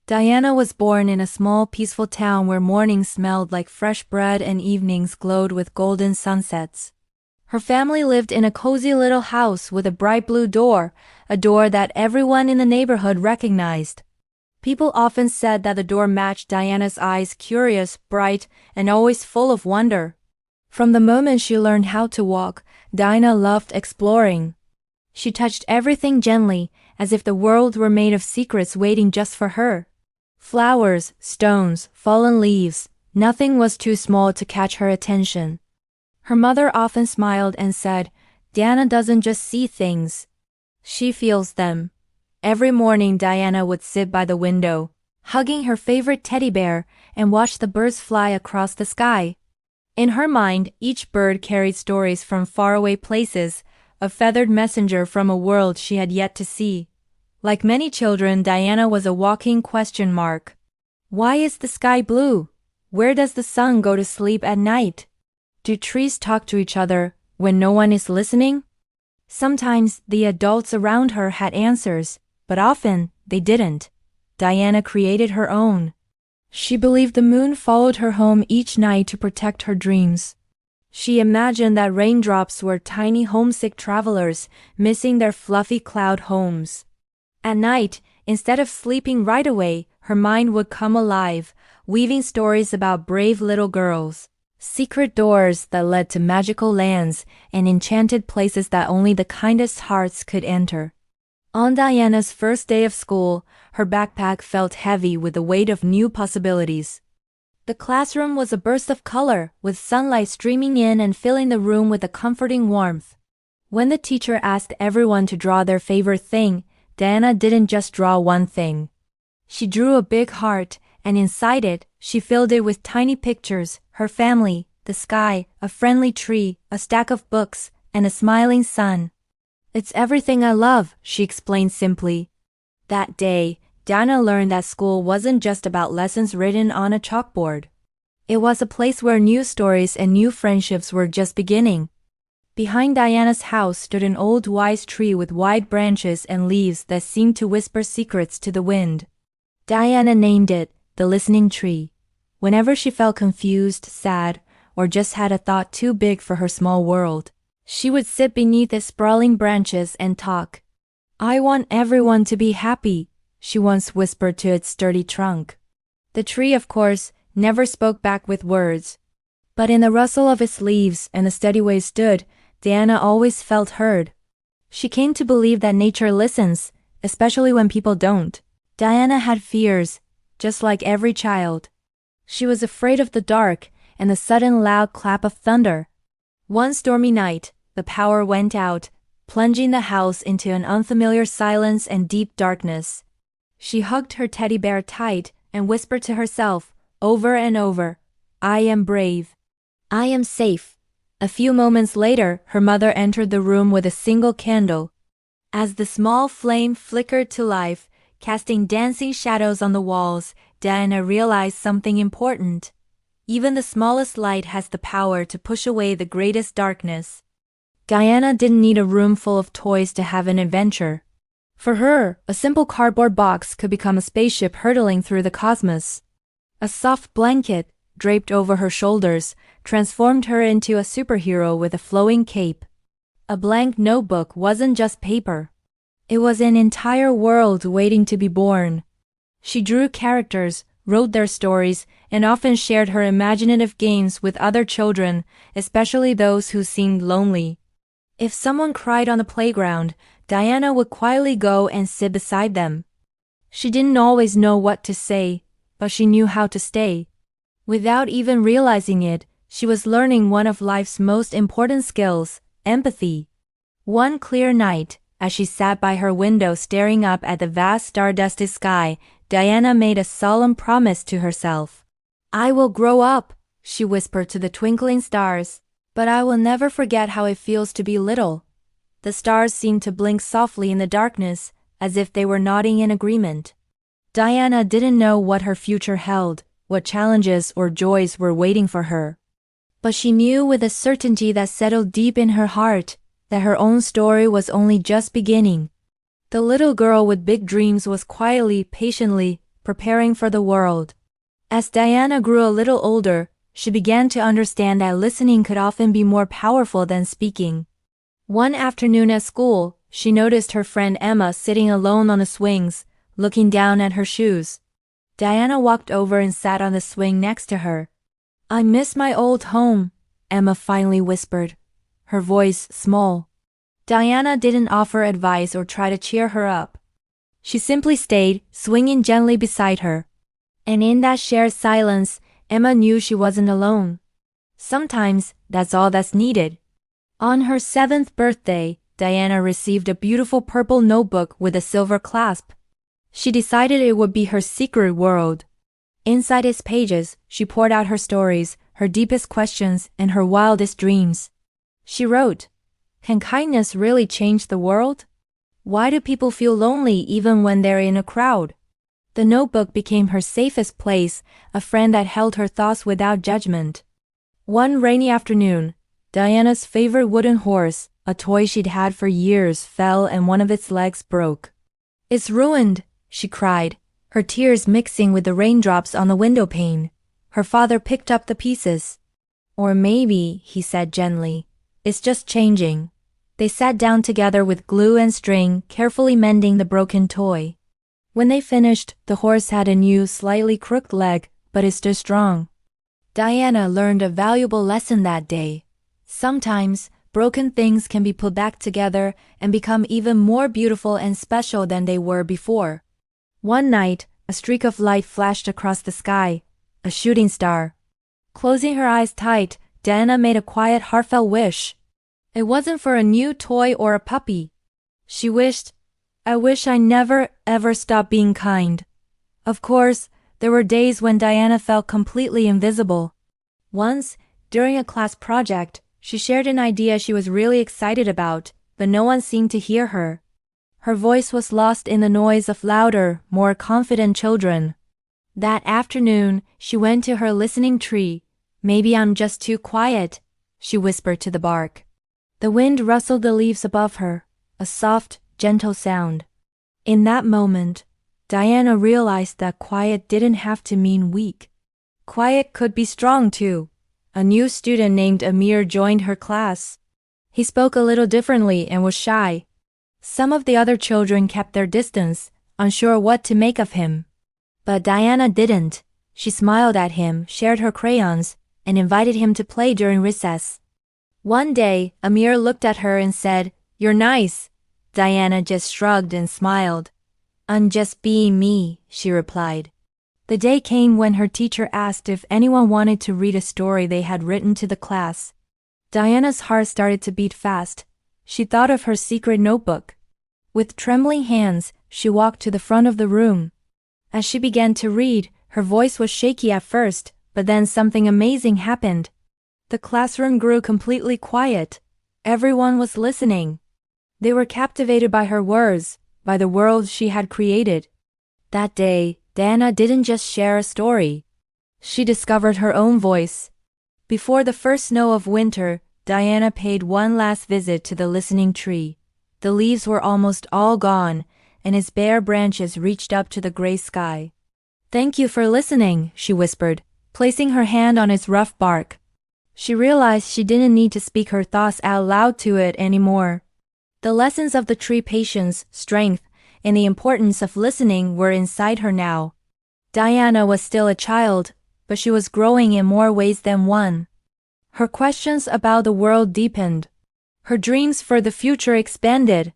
Diana was born in a small, peaceful town where mornings smelled like fresh bread and evenings glowed with golden sunsets. Her family lived in a cozy little house with a bright blue door, a door that everyone in the neighborhood recognized. People often said that the door matched Diana's eyes, curious, bright, and always full of wonder. From the moment she learned how to walk, Diana loved exploring. She touched everything gently, as if the world were made of secrets waiting just for her. Flowers, stones, fallen leaves, nothing was too small to catch her attention. Her mother often smiled and said, "Diana doesn't just see things. She feels them." Every morning Diana would sit by the window, hugging her favorite teddy bear, and watch the birds fly across the sky. In her mind, each bird carried stories from faraway places, a feathered messenger from a world she had yet to see. Like many children, Diana was a walking question mark. Why is the sky blue? Where does the sun go to sleep at night? Do trees talk to each other when no one is listening? Sometimes the adults around her had answers, but often they didn't. Diana created her own. She believed the moon followed her home each night to protect her dreams. She imagined that raindrops were tiny homesick travelers missing their fluffy cloud homes. At night, instead of sleeping right away, her mind would come alive, weaving stories about brave little girls, secret doors that led to magical lands, and enchanted places that only the kindest hearts could enter. On Diana's first day of school, her backpack felt heavy with the weight of new possibilities. The classroom was a burst of color, with sunlight streaming in and filling the room with a comforting warmth. When the teacher asked everyone to draw their favorite thing, Diana didn't just draw one thing. She drew a big heart, and inside it, she filled it with tiny pictures: her family, the sky, a friendly tree, a stack of books, and a smiling sun. "It's everything I love," she explained simply. That day, Diana learned that school wasn't just about lessons written on a chalkboard. It was a place where new stories and new friendships were just beginning. Behind Diana's house stood an old wise tree with wide branches and leaves that seemed to whisper secrets to the wind. Diana named it the Listening Tree. Whenever she felt confused, sad, or just had a thought too big for her small world, she would sit beneath its sprawling branches and talk. "I want everyone to be happy," she once whispered to its sturdy trunk. The tree, of course, never spoke back with words. But in the rustle of its leaves and the steady way it stood, Diana always felt heard. She came to believe that nature listens, especially when people don't. Diana had fears, just like every child. She was afraid of the dark and the sudden loud clap of thunder. One stormy night, the power went out, plunging the house into an unfamiliar silence and deep darkness. She hugged her teddy bear tight and whispered to herself, over and over, "I am brave. I am safe." A few moments later, her mother entered the room with a single candle. As the small flame flickered to life, casting dancing shadows on the walls, Diana realized something important. Even the smallest light has the power to push away the greatest darkness. Diana didn't need a room full of toys to have an adventure. For her, a simple cardboard box could become a spaceship hurtling through the cosmos. A soft blanket, draped over her shoulders, transformed her into a superhero with a flowing cape. A blank notebook wasn't just paper. It was an entire world waiting to be born. She drew characters, wrote their stories, and often shared her imaginative games with other children, especially those who seemed lonely. If someone cried on the playground, Diana would quietly go and sit beside them. She didn't always know what to say, but she knew how to stay. Without even realizing it, she was learning one of life's most important skills, empathy. One clear night, as she sat by her window staring up at the vast star-dusted sky, Diana made a solemn promise to herself. "I will grow up," she whispered to the twinkling stars, "but I will never forget how it feels to be little." The stars seemed to blink softly in the darkness, as if they were nodding in agreement. Diana didn't know what her future held, what challenges or joys were waiting for her. But she knew with a certainty that settled deep in her heart that her own story was only just beginning. The little girl with big dreams was quietly, patiently preparing for the world. As Diana grew a little older, she began to understand that listening could often be more powerful than speaking. One afternoon at school, she noticed her friend Emma sitting alone on the swings, looking down at her shoes. Diana walked over and sat on the swing next to her. "I miss my old home," Emma finally whispered, her voice small. Diana didn't offer advice or try to cheer her up. She simply stayed, swinging gently beside her. And in that shared silence, Emma knew she wasn't alone. Sometimes, that's all that's needed. On her 7th birthday, Diana received a beautiful purple notebook with a silver clasp. She decided it would be her secret world. Inside its pages, she poured out her stories, her deepest questions, and her wildest dreams. She wrote, "Can kindness really change the world? Why do people feel lonely even when they're in a crowd?" The notebook became her safest place, a friend that held her thoughts without judgment. One rainy afternoon, Diana's favorite wooden horse, a toy she'd had for years, fell and one of its legs broke. "It's ruined," she cried, her tears mixing with the raindrops on the window pane. Her father picked up the pieces. "Or maybe," he said gently, "it's just changing." They sat down together with glue and string, carefully mending the broken toy. When they finished, the horse had a new, slightly crooked leg, but it stood strong. Diana learned a valuable lesson that day. Sometimes, broken things can be put back together and become even more beautiful and special than they were before. One night, a streak of light flashed across the sky, a shooting star. Closing her eyes tight, Diana made a quiet, heartfelt wish. It wasn't for a new toy or a puppy. She wished, "I wish I never, ever stopped being kind." Of course, there were days when Diana felt completely invisible. Once, during a class project, she shared an idea she was really excited about, but no one seemed to hear her. Her voice was lost in the noise of louder, more confident children. That afternoon, she went to her listening tree. "Maybe I'm just too quiet," she whispered to the bark. The wind rustled the leaves above her, a soft, gentle sound. In that moment, Diana realized that quiet didn't have to mean weak. Quiet could be strong too. A new student named Amir joined her class. He spoke a little differently and was shy. Some of the other children kept their distance, unsure what to make of him. But Diana didn't. She smiled at him, shared her crayons, and invited him to play during recess. One day, Amir looked at her and said, "You're nice." Diana just shrugged and smiled. "I'm just being me," she replied. The day came when her teacher asked if anyone wanted to read a story they had written to the class. Diana's heart started to beat fast. She thought of her secret notebook. With trembling hands, she walked to the front of the room. As she began to read, her voice was shaky at first, but then something amazing happened. The classroom grew completely quiet. Everyone was listening. They were captivated by her words, by the world she had created. That day, Diana didn't just share a story. She discovered her own voice. Before the first snow of winter, Diana paid one last visit to the listening tree. The leaves were almost all gone, and its bare branches reached up to the gray sky. "Thank you for listening," she whispered, placing her hand on its rough bark. She realized she didn't need to speak her thoughts out loud to it anymore. The lessons of the tree, patience, strength, and the importance of listening were inside her now. Diana was still a child, but she was growing in more ways than one. Her questions about the world deepened. Her dreams for the future expanded.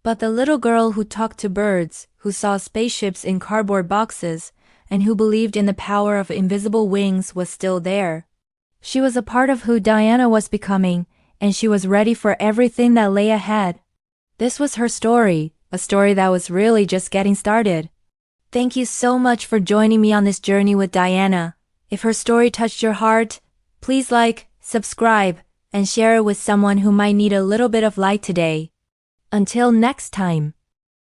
But the little girl who talked to birds, who saw spaceships in cardboard boxes, and who believed in the power of invisible wings was still there. She was a part of who Diana was becoming, and she was ready for everything that lay ahead. This was her story, a story that was really just getting started. Thank you so much for joining me on this journey with Diana. If her story touched your heart, please like, subscribe, and share it with someone who might need a little bit of light today. Until next time.